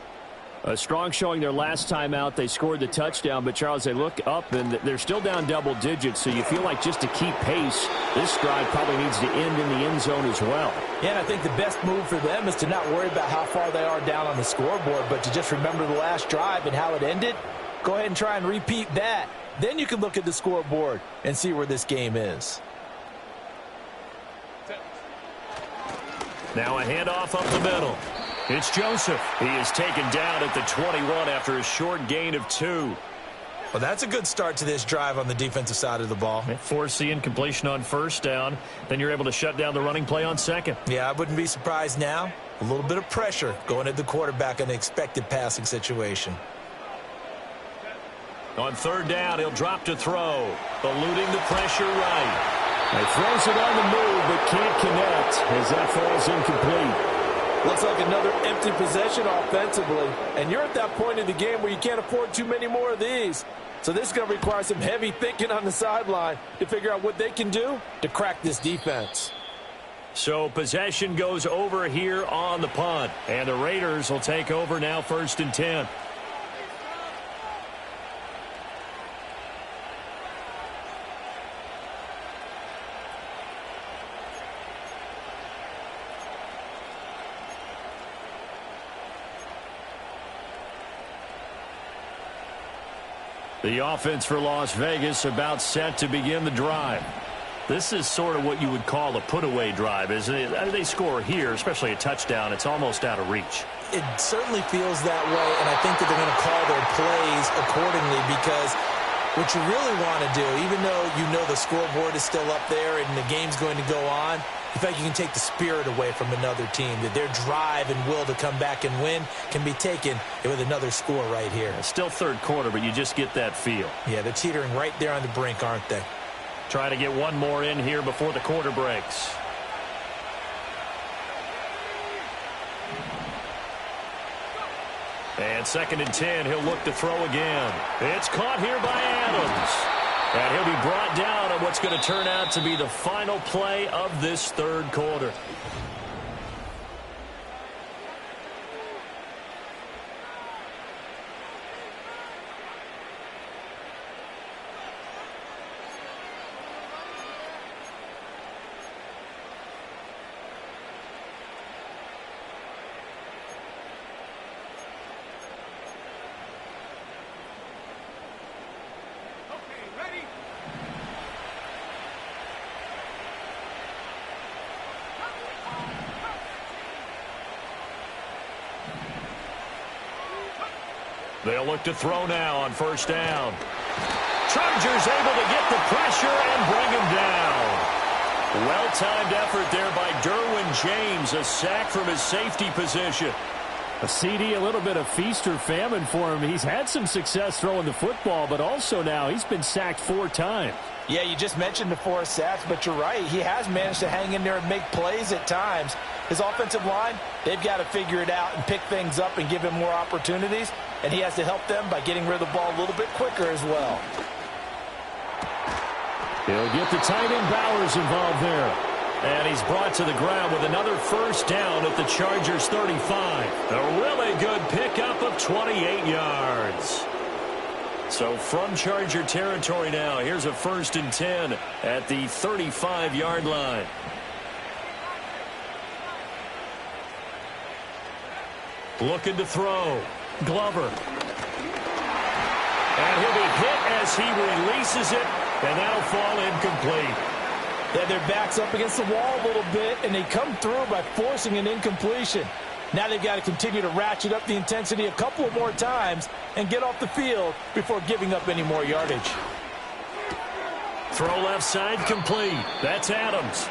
A strong showing their last time out. They scored the touchdown, but, Charles, they look up, and they're still down double digits, so you feel like just to keep pace, this drive probably needs to end in the end zone as well. Yeah, and I think the best move for them is to not worry about how far they are down on the scoreboard, but to just remember the last drive and how it ended. Go ahead and try and repeat that. Then you can look at the scoreboard and see where this game is. Now a handoff up the middle. It's Joseph. He is taken down at the 21 after a short gain of 2. Well, that's a good start to this drive on the defensive side of the ball. Force the incompletion on first down. Then you're able to shut down the running play on second. Yeah, I wouldn't be surprised now. A little bit of pressure going at the quarterback in an expected passing situation. On third down, he'll drop to throw. Eluding the pressure right. He throws it on the move but can't connect as that falls incomplete. Looks like another empty possession offensively. And you're at that point in the game where you can't afford too many more of these. So this is going to require some heavy thinking on the sideline to figure out what they can do to crack this defense. So possession goes over here on the punt. And the Raiders will take over now 1st and 10. The offense for Las Vegas about set to begin the drive. This is sort of what you would call a put-away drive, isn't it? They score here, especially a touchdown. It's almost out of reach. It certainly feels that way, and I think that they're going to call their plays accordingly because what you really want to do, even though you know the scoreboard is still up there and the game's going to go on, in fact, you can take the spirit away from another team, that their drive and will to come back and win can be taken with another score right here. It's still third quarter, but you just get that feel. Yeah, they're teetering right there on the brink, aren't they? Try to get one more in here before the quarter breaks. And 2nd and 10, he'll look to throw again. It's caught here by Adams. And he'll be brought down on what's going to turn out to be the final play of this third quarter. They'll look to throw now on first down. Chargers able to get the pressure and bring him down. Well-timed effort there by Derwin James, a sack from his safety position. A CD, a little bit of feast or famine for him. He's had some success throwing the football, but also now he's been sacked 4 times. Yeah, you just mentioned the 4 sacks, but you're right. He has managed to hang in there and make plays at times. His offensive line, they've got to figure it out and pick things up and give him more opportunities, and he has to help them by getting rid of the ball a little bit quicker as well. He'll get the tight end Bowers involved there. And he's brought to the ground with another first down at the Chargers' 35. A really good pickup of 28 yards. So from Charger territory now, here's a 1st and 10 at the 35-yard line. Looking to throw. Glover. And he'll be hit as he releases it, and that'll fall incomplete. Yeah, their back's up against the wall a little bit, and they come through by forcing an incompletion. Now they've got to continue to ratchet up the intensity a couple more times and get off the field before giving up any more yardage. Throw left side complete. That's Adams.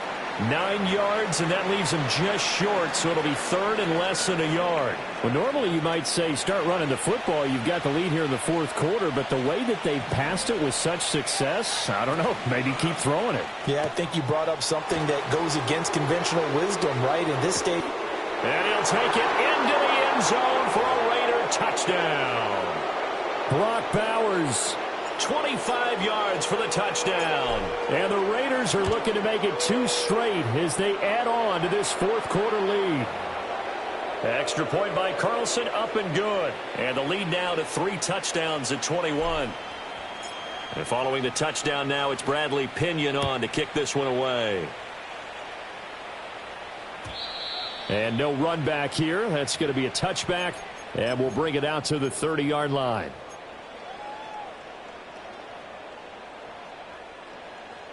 9 yards, and that leaves him just short, so it'll be 3rd and less than a yard. Well, normally you might say start running the football. You've got the lead here in the 4th quarter, but the way that they've passed it with such success, I don't know, maybe keep throwing it. Yeah, I think you brought up something that goes against conventional wisdom, right, in this state. And he'll take it into the end zone for a Raider touchdown. Brock Bowers. 25 yards for the touchdown. And the Raiders are looking to make it 2 straight as they add on to this 4th quarter lead. Extra point by Carlson, up and good. And the lead now to 3 touchdowns at 21. And following the touchdown now, it's Bradley Pinion on to kick this one away. And no run back here. That's going to be a touchback. And we'll bring it out to the 30-yard line.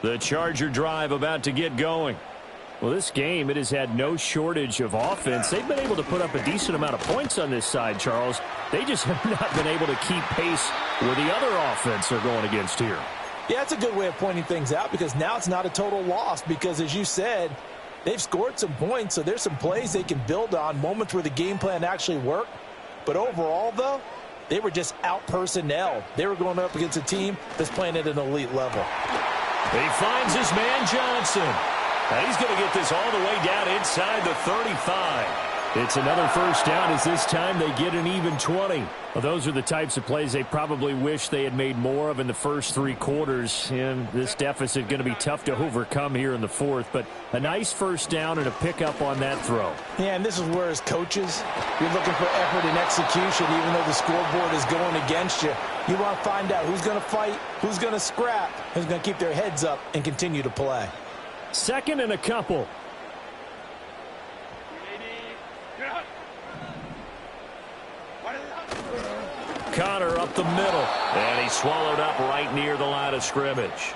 The Charger drive about to get going. Well, this game, it has had no shortage of offense. They've been able to put up a decent amount of points on this side, Charles. They just have not been able to keep pace with the other offense they're going against here. Yeah, it's a good way of pointing things out because now it's not a total loss because, as you said, they've scored some points, so there's some plays they can build on, moments where the game plan actually worked. But overall, though, they were just out-personnel. They were going up against a team that's playing at an elite level. He finds his man Johnson. And he's going to get this all the way down inside the 35. It's another first down as this time they get an even 20. Well, those are the types of plays they probably wish they had made more of in the first 3 quarters. And this deficit going to be tough to overcome here in the 4th. But a nice first down and a pickup on that throw. Yeah, and this is where, as coaches, you're looking for effort and execution, even though the scoreboard is going against you. You want to find out who's going to fight, who's going to scrap, who's going to keep their heads up and continue to play. 2nd and a couple. Connor up the middle, and he swallowed up right near the line of scrimmage.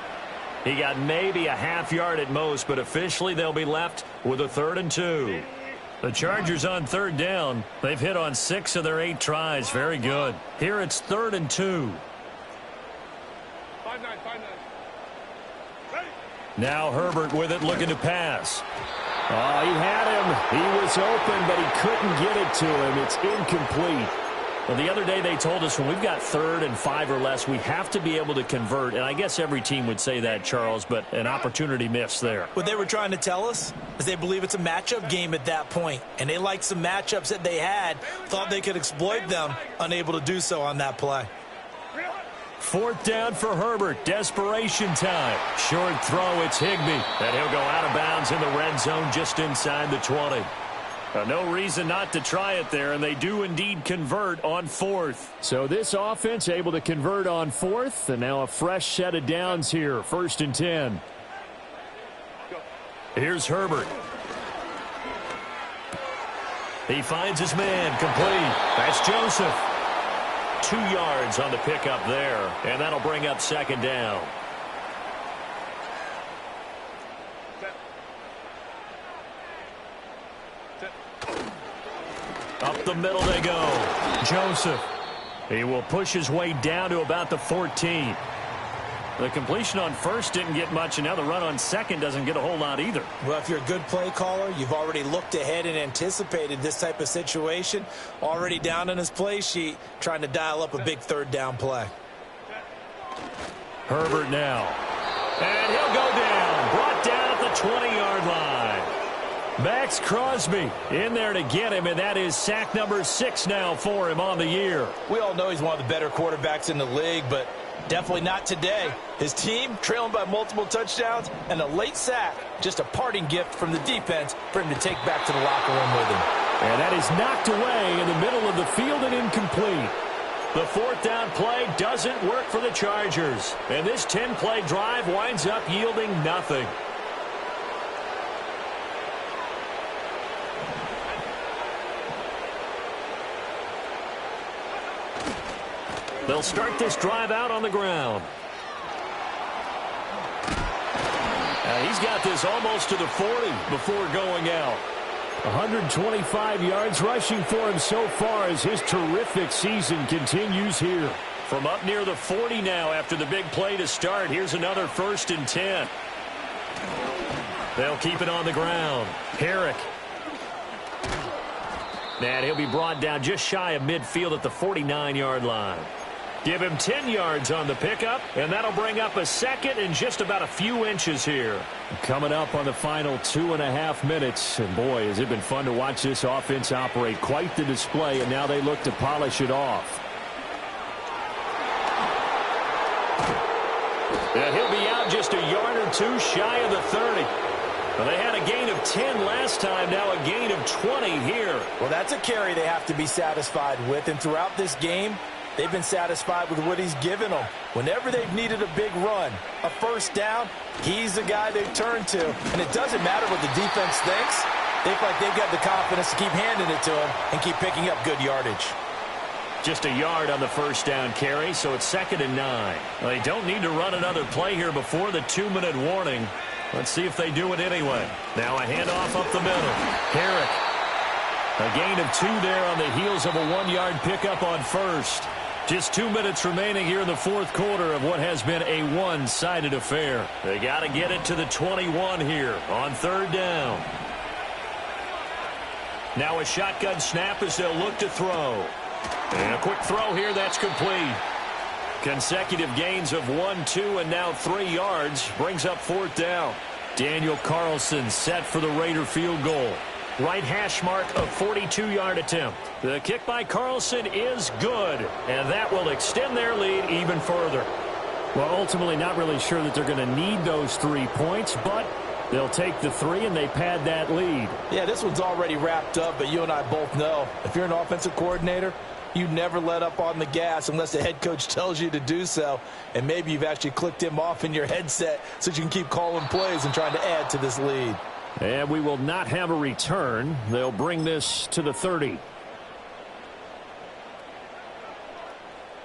He got maybe a half yard at most, but officially they'll be left with a 3rd and 2. The Chargers on 3rd down. They've hit on 6 of their 8 tries. Very good. Here it's 3rd and 2. 5-9. Now Herbert with it, looking to pass. Oh, he had him. He was open, but he couldn't get it to him. It's incomplete. Well, the other day they told us when we've got 3rd and 5 or less, we have to be able to convert. And I guess every team would say that, Charles, but an opportunity missed there. What they were trying to tell us is they believe it's a matchup game at that point. And they liked some matchups that they had, thought they could exploit them, unable to do so on that play. 4th down for Herbert. Desperation time. Short throw, it's Higbee. And he'll go out of bounds in the red zone just inside the 20. No reason not to try it there, and they do indeed convert on 4th. So this offense able to convert on 4th, and now a fresh set of downs here. 1st and 10. Here's Herbert. He finds his man, complete. That's Joseph. 2 yards on the pickup there, and that'll bring up 2nd down. Up the middle they go. Joseph. He will push his way down to about the 14. The completion on first didn't get much, and now the run on second doesn't get a whole lot either. Well, if you're a good play caller, you've already looked ahead and anticipated this type of situation. Already down in his play sheet, trying to dial up a big third down play. Herbert now. And he'll go down. Brought down at the 20-yard line. Max Crosby in there to get him, and that is sack number 6 now for him on the year. We all know he's one of the better quarterbacks in the league, but definitely not today. His team trailing by multiple touchdowns and a late sack. Just a parting gift from the defense for him to take back to the locker room with him. And that is knocked away in the middle of the field and incomplete. The fourth down play doesn't work for the Chargers. And this 10-play drive winds up yielding nothing. They'll start this drive out on the ground. He's got this almost to the 40 before going out. 125 yards rushing for him so far as his terrific season continues here. From up near the 40 now after the big play to start. Here's another 1st and 10. They'll keep it on the ground. Herrick. And he'll be brought down just shy of midfield at the 49-yard line. Give him 10 yards on the pickup, and that'll bring up a second in just about a few inches here. Coming up on the final 2.5 minutes, and boy, has it been fun to watch this offense operate. Quite the display, and now they look to polish it off. And he'll be out just a yard or two shy of the 30. Well, they had a gain of 10 last time, now a gain of 20 here. Well, that's a carry they have to be satisfied with, and throughout this game, they've been satisfied with what he's given them. Whenever they've needed a big run, a first down, he's the guy they've turned to. And it doesn't matter what the defense thinks. They feel like they've got the confidence to keep handing it to him and keep picking up good yardage. Just a yard on the first down carry, so it's 2nd and 9. Well, they don't need to run another play here before the 2-minute warning. Let's see if they do it anyway. Now a handoff up the middle. Herrick. A gain of 2 there on the heels of a 1-yard pickup on first. Just 2 minutes remaining here in the fourth quarter of what has been a one-sided affair. They got to get it to the 21 here on 3rd down. Now a shotgun snap as they'll look to throw. And a quick throw here, that's complete. Consecutive gains of 1, 2, and now 3 yards brings up 4th down. Daniel Carlson set for the Raider field goal. Right hash mark, a 42-yard attempt. The kick by Carlson is good, and that will extend their lead even further. Well, ultimately not really sure that they're going to need those 3 points, but they'll take the 3 and they pad that lead. Yeah, this one's already wrapped up, but you and I both know if you're an offensive coordinator, you never let up on the gas unless the head coach tells you to do so. And maybe you've actually clicked him off in your headset so you can keep calling plays and trying to add to this lead. And we will not have a return. They'll bring this to the 30.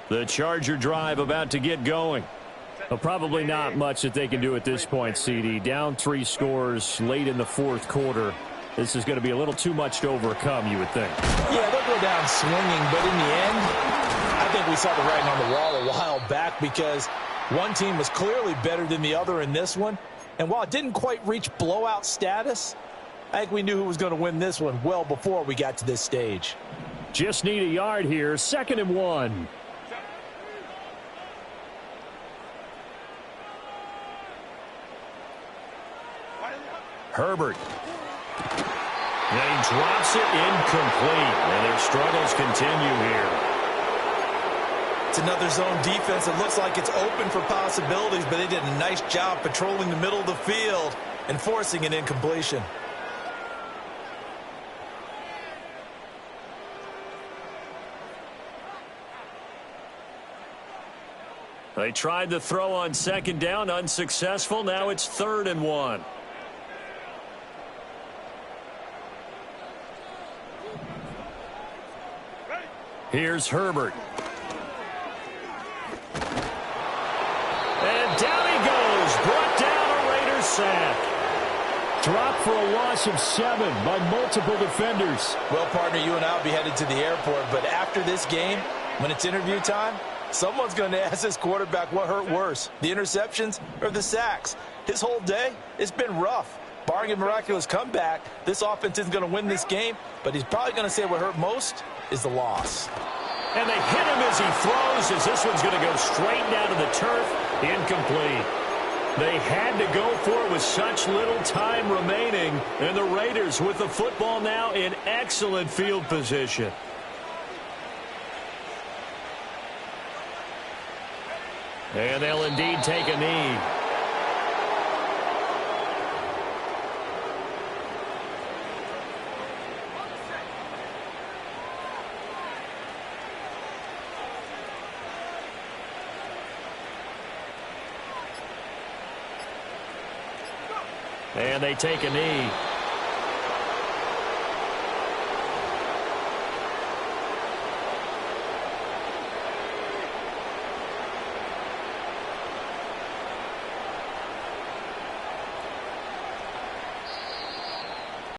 The Charger drive about to get going. Well, probably not much that they can do at this point, CD. Down 3 scores late in the fourth quarter. This is going to be a little too much to overcome, you would think. Yeah, they'll go down swinging, but in the end, I think we saw the writing on the wall a while back because one team was clearly better than the other in this one. And while it didn't quite reach blowout status, I think we knew who was going to win this one well before we got to this stage. Just need a yard here. 2nd and 1. Herbert. And he drops it incomplete. And their struggles continue here. It's another zone defense. It looks like it's open for possibilities, but they did a nice job patrolling the middle of the field and forcing an incompletion. They tried the throw on 2nd down, unsuccessful. Now it's 3rd and 1. Here's Herbert. And down he goes. Brought down a Raiders sack. Dropped for a loss of 7 by multiple defenders. Well, partner, you and I will be headed to the airport, but after this game, when it's interview time, Someone's going to ask this quarterback what hurt worse, the interceptions or the sacks. His whole day, it's been rough. Barring a miraculous comeback, this offense isn't going to win this game, but he's probably going to say what hurt most is the loss. And they hit him as he throws, as this one's going to go straight down to the turf. Incomplete. They had to go for it with such little time remaining, and the Raiders with the football now in excellent field position. And they'll indeed take a knee. And they take a knee.